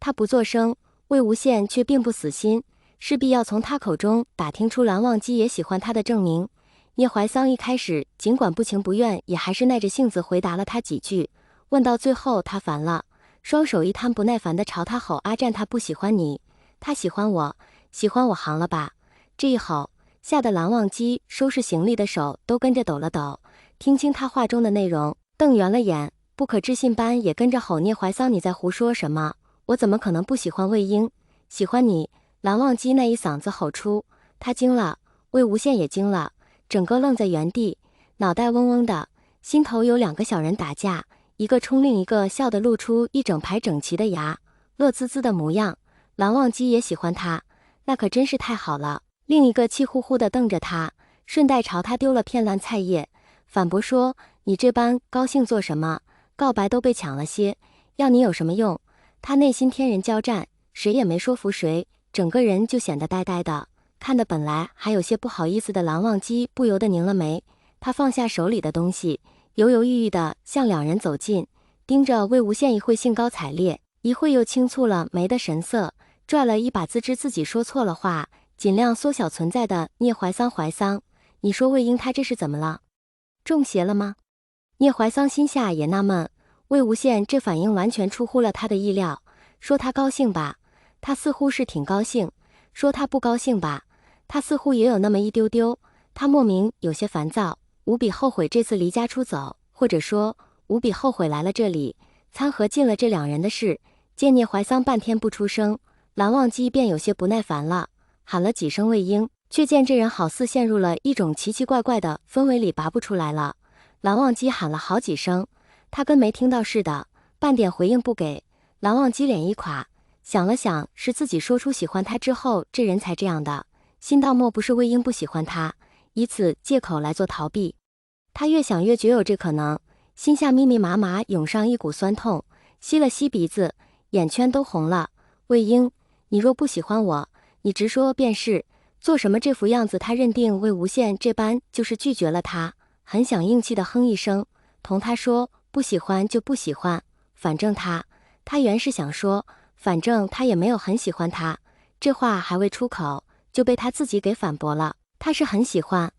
他不作声，魏无羡却并不死心，势必要从他口中打听出蓝忘机也喜欢他的证明。聂怀桑一开始尽管不情不愿，也还是耐着性子回答了他几句。问到最后，他烦了，双手一摊，不耐烦地朝他吼：“阿战，他不喜欢你，他喜欢我，喜欢我行了吧？”这一吼，吓得蓝忘机收拾行李的手都跟着抖了抖。听清他话中的内容，瞪圆了眼，不可置信般也跟着吼：“聂怀桑，你在胡说什么？我怎么可能不喜欢魏婴？喜欢你！”蓝忘机那一嗓子吼出，他惊了，魏无羡也惊了，整个愣在原地，脑袋嗡嗡的，心头有两个小人打架，一个冲另一个笑得露出一整排整齐的牙，乐滋滋的模样。蓝忘机也喜欢他，那可真是太好了。另一个气呼呼地瞪着他，顺带朝他丢了片烂菜叶，反驳说：“你这般高兴做什么？告白都被抢了些，要你有什么用？”他内心天人交战，谁也没说服谁，整个人就显得呆呆的，看得本来还有些不好意思的蓝忘机不由得拧了眉。他放下手里的东西，犹犹豫豫地向两人走近，盯着魏无羡一会兴高采烈，一会又轻蹙了眉的神色，拽了一把自知自己说错了话，尽量缩小存在的聂怀桑。怀桑，你说魏婴他这是怎么了？中邪了吗？聂怀桑心下也纳闷，魏无羡这反应完全出乎了他的意料。说他高兴吧，他似乎是挺高兴；说他不高兴吧，他似乎也有那么一丢丢。他莫名有些烦躁，无比后悔这次离家出走，或者说无比后悔来了这里，参合进了这两人的事。见聂怀桑半天不出声，蓝忘机便有些不耐烦了，喊了几声魏婴，却见这人好似陷入了一种奇奇怪怪的氛围里，拔不出来了。蓝忘机喊了好几声，他跟没听到似的，半点回应不给。蓝忘机脸一垮，想了想，是自己说出喜欢他之后，这人才这样的，心道莫不是魏婴不喜欢他，以此借口来做逃避。他越想越觉有这可能，心下密密麻麻涌上一股酸痛，吸了吸鼻子，眼圈都红了。魏婴，你若不喜欢我，你直说便是，做什么这副样子？他认定魏无羡这般就是拒绝了他，很想硬气的哼一声，同他说不喜欢就不喜欢，反正他原是想说，反正他也没有很喜欢他，这话还未出口，就被他自己给反驳了。他是很喜欢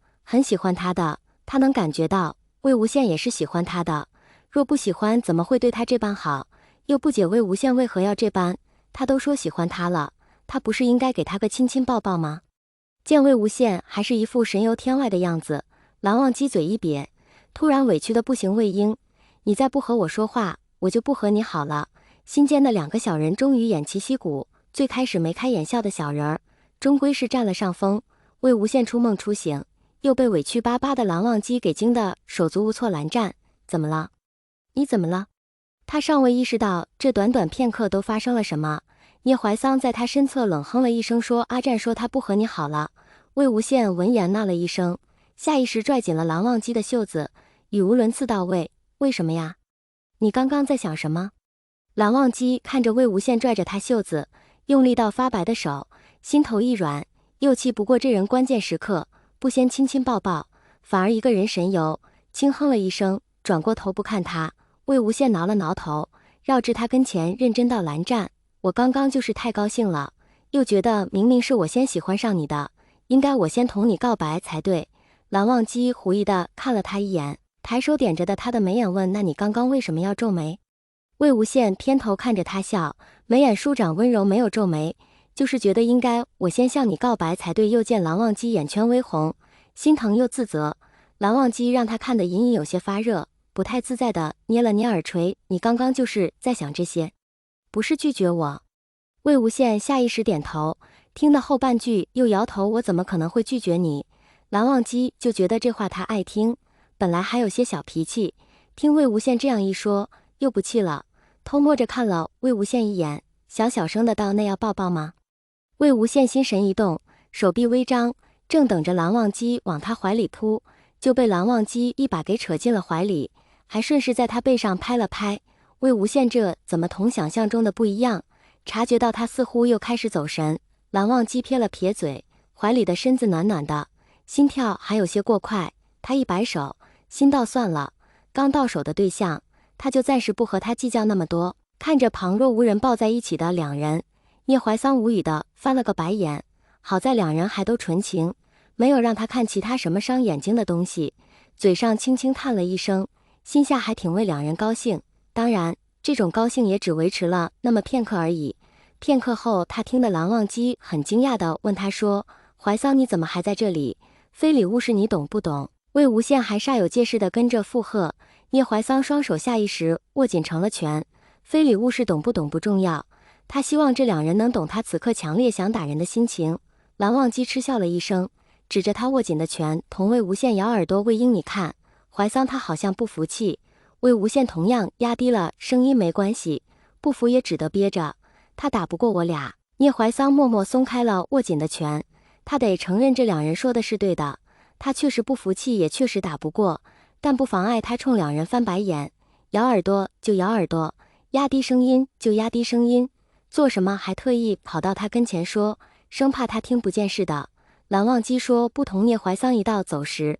他的，他能感觉到魏无羡也是喜欢他的，若不喜欢怎么会对他这般好？又不解魏无羡为何要这般，他都说喜欢他了，他不是应该给他个亲亲抱抱吗？见魏无羡还是一副神游天外的样子，蓝忘机嘴一瘪，突然委屈的不行。魏婴，你再不和我说话，我就不和你好了。心间的两个小人终于偃旗息鼓，最开始眉开眼笑的小人儿，终归是占了上风。魏无羡初梦初醒，又被委屈巴巴的蓝忘机给惊得手足无措拦战。怎么了？你怎么了？他尚未意识到这短短片刻都发生了什么，聂怀桑在他身侧冷哼了一声，说：“阿战说他不和你好了。”魏无羡闻言呐了一声，下意识拽紧了蓝忘机的袖子，语无伦次道：“为什么呀？你刚刚在想什么？”蓝忘机看着魏无羡拽着他袖子，用力到发白的手，心头一软，又气不过这人关键时刻不先亲亲抱抱，反而一个人神游，轻哼了一声，转过头不看他。魏无羡挠了挠头，绕至他跟前认真道：“蓝战，我刚刚就是太高兴了，又觉得明明是我先喜欢上你的，应该我先同你告白才对。”蓝忘机狐疑的看了他一眼，抬手点着的他的眉眼问：“那你刚刚为什么要皱眉？”魏无羡偏头看着他笑，眉眼舒展温柔，没有皱眉，就是觉得应该我先向你告白才对。又见蓝忘机眼圈微红，心疼又自责，蓝忘机让他看得隐隐有些发热，不太自在的捏了捏耳垂：“你刚刚就是在想这些，不是拒绝我？”魏无羡下意识点头，听到后半句又摇头：“我怎么可能会拒绝你？”蓝忘机就觉得这话他爱听，本来还有些小脾气，听魏无羡这样一说，又不气了，偷摸着看了魏无羡一眼，小声的道：“那要抱抱吗？”魏无羡心神一动，手臂微张，正等着蓝忘机往他怀里扑，就被蓝忘机一把给扯进了怀里，还顺势在他背上拍了拍。魏无羡这怎么同想象中的不一样？察觉到他似乎又开始走神，蓝忘机撇了撇嘴，怀里的身子暖暖的，心跳还有些过快。他一摆手，心道算了，刚到手的对象，他就暂时不和他计较那么多。看着旁若无人抱在一起的两人，聂怀桑无语的翻了个白眼。好在两人还都纯情，没有让他看其他什么伤眼睛的东西，嘴上轻轻叹了一声，心下还挺为两人高兴。当然，这种高兴也只维持了那么片刻而已。片刻后，他听得蓝忘机很惊讶地问他说：“怀桑，你怎么还在这里？非礼勿视，你懂不懂？”魏无羡还煞有介事地跟着附和。聂怀桑双手下意识握紧成了拳，非礼勿视懂不懂不重要，他希望这两人能懂他此刻强烈想打人的心情。蓝忘机嗤笑了一声，指着他握紧的拳，同魏无羡咬耳朵：“魏婴，你看，怀桑他好像不服气。”魏无羡同样压低了声音：“没关系，不服也只得憋着，他打不过我俩。”聂怀桑默默松开了握紧的拳，他得承认这两人说的是对的，他确实不服气，也确实打不过，但不妨碍他冲两人翻白眼。咬耳朵就咬耳朵，压低声音就压低声音，做什么还特意跑到他跟前说，生怕他听不见似的。蓝忘机说不同聂怀桑一道走时，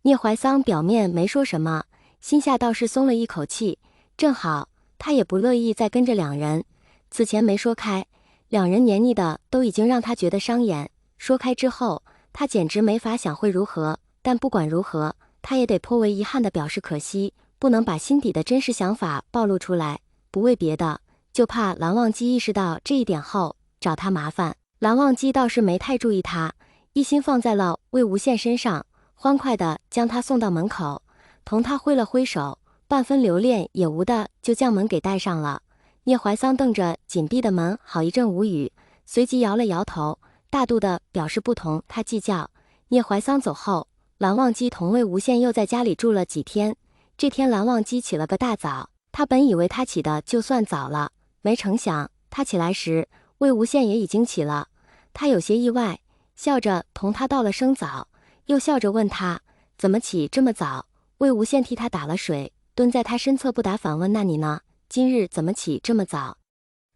聂怀桑表面没说什么，心下倒是松了一口气，正好他也不乐意再跟着两人，此前没说开，两人黏腻的都已经让他觉得伤眼，说开之后他简直没法想会如何，但不管如何，他也得颇为遗憾地表示可惜，不能把心底的真实想法暴露出来，不为别的，就怕蓝忘机意识到这一点后找他麻烦。蓝忘机倒是没太注意他，一心放在了魏无羡身上，欢快地将他送到门口，同他挥了挥手，半分留恋也无的就将门给带上了。聂怀桑瞪着紧闭的门，好一阵无语，随即摇了摇头，大度地表示不同他计较。聂怀桑走后，蓝忘机同魏无羡又在家里住了几天。这天蓝忘机起了个大早，他本以为他起的就算早了，没成想他起来时，魏无羡也已经起了。他有些意外，笑着同他道了声早，又笑着问他怎么起这么早。魏无羡替他打了水，蹲在他身侧不答反问：“那你呢？今日怎么起这么早？”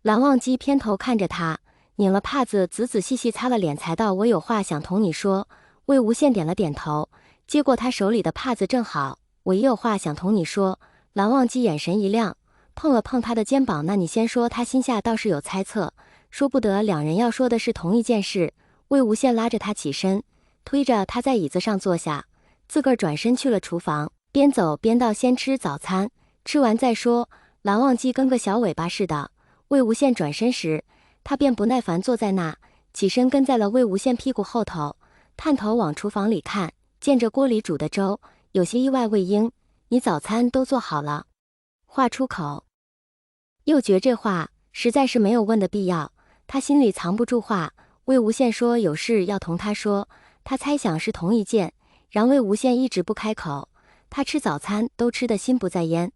蓝忘机偏头看着他，拧了帕子，仔仔细细擦了脸，才道：“我有话想同你说。”魏无羡点了点头，接过他手里的帕子，正好，我也有话想同你说。蓝忘机眼神一亮，碰了碰他的肩膀：“那你先说。”他心下倒是有猜测，说不得两人要说的是同一件事。魏无羡拉着他起身，推着他在椅子上坐下，自个儿转身去了厨房，边走边道：“先吃早餐，吃完再说。”蓝忘机跟个小尾巴似的。魏无羡转身时，他便不耐烦坐在那，起身跟在了魏无羡屁股后头，探头往厨房里看，见着锅里煮的粥，有些意外：“魏婴，你早餐都做好了？”话出口，又觉这话实在是没有问的必要，他心里藏不住话。魏无羡说有事要同他说，他猜想是同一件，然魏无羡一直不开口，他吃早餐都吃得心不在焉。